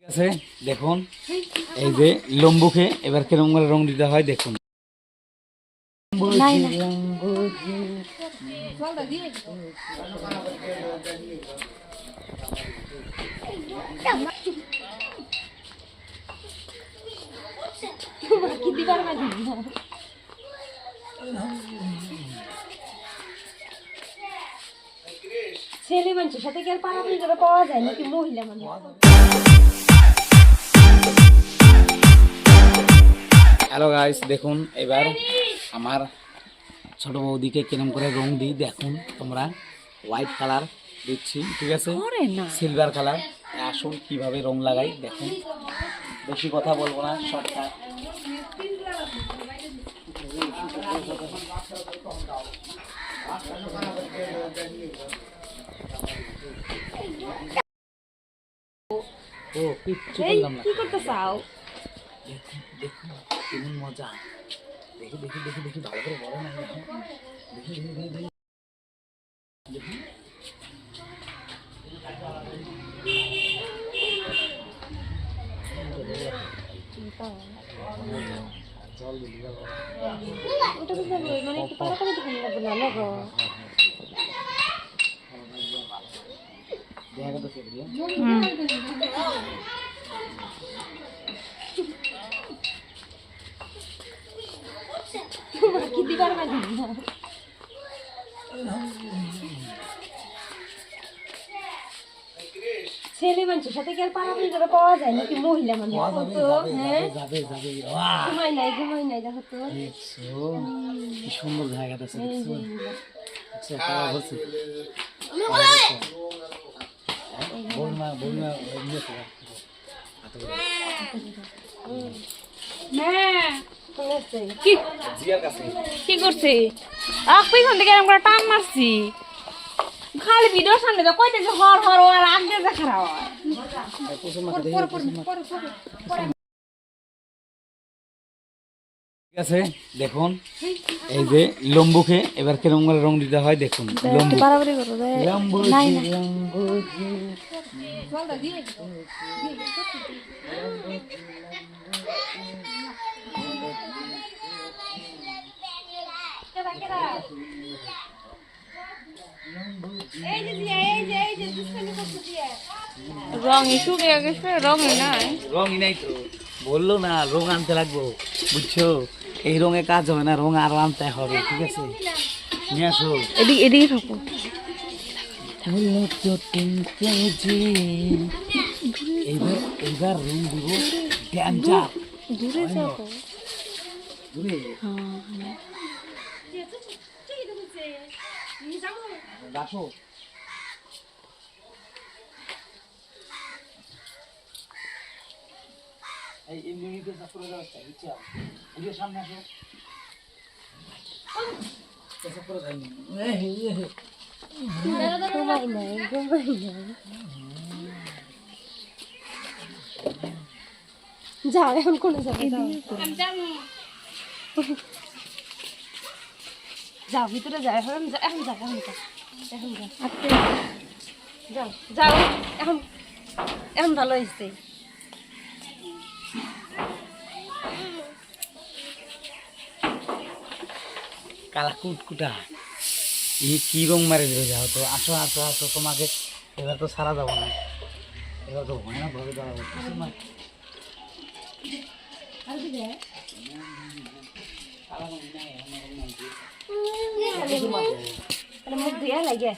আছে দেখুন, এই যে লম্বুকে এবার কিরকম করে রং দিতে হয় দেখুন। ছেলে মানুষের সাথে কি আর পারাপারি করে পাওয়া যায় নাকি মহিলা মানুষ? হ্যালো গাইস, দেখুন এবার আমার ছোট বৌদিকে কিরকম করে রং দিই দেখুন তোমরা। হোয়াইট কালার দিচ্ছি, ঠিক আছে, সিলভার কালার। আসুন কিভাবে রং লাগাই দেখুন, বেশি কথা বলবো না, শর্টকাট। ও কিচ্ছু বললাম না। কি করতে চাও? দেখুন দেখুন কেমন মজা। দেখি দেখি দেখি দেখি ভালো করে বলো না। দেখি দেখি দেখি দেখি দেখি। জল দিলি ওটা তো মানে একটু পারাপারি তো ভালো লাগবে না লাগো। দেখা তো সেগুলো কি দিবার মাঝে ছেলে মানুষের সাথে কি আর পারাপারি করে পাওয়া যায় নাকি মহিলা মানুষ? হ্যাঁ, ঘুমাই নাই দেখো তো। কি সুন্দর জায়গাটা আছে, কি করছে? পিছন থেকে এরকম করে টান মারছি, খালি ভিডিওর সামনে তো কইতেছে হর হর আর আগে যে খারাপ হয়। ঠিক আছে, দেখুন এই যে লম্বুকে এবার কিরকম করে রং দিতে হয় দেখুন। লম্বু লম্বু রঙই শুকিয়ে গেছে, রঙই নাই। রঙই নাই তো, বললো না রং আনতে লাগবো, বুঝছো? এই রঙে কাজ হবে না, রং আরো আনতে হবে, ঠিক আছে? নিয়ে আসো, এদিকে থাকো। এইবার এইবার রং দিব ড্যাঞ্জার। দূরে যাবো, দূরে আসো। এই এমনিতে করে যাওয়া বুঝছো? এই সামনে আসো, করে যাইনি। যাও এখন কোনে যাবে? যাও ভিতরে যাও, এখন এখন যাও, এখন যাও, এখন যাও, যাও এখন, এখন ভালো হয়েছে। কালা কুটকুটা এই কি রং মারে দিলে যাও তো। আসো আসো আসো, তোমাকে এবার তো সারা যাবো না, এবার তো ভয় না ভয় দাঁড়াবো। মুখ ধুয়া লাগে।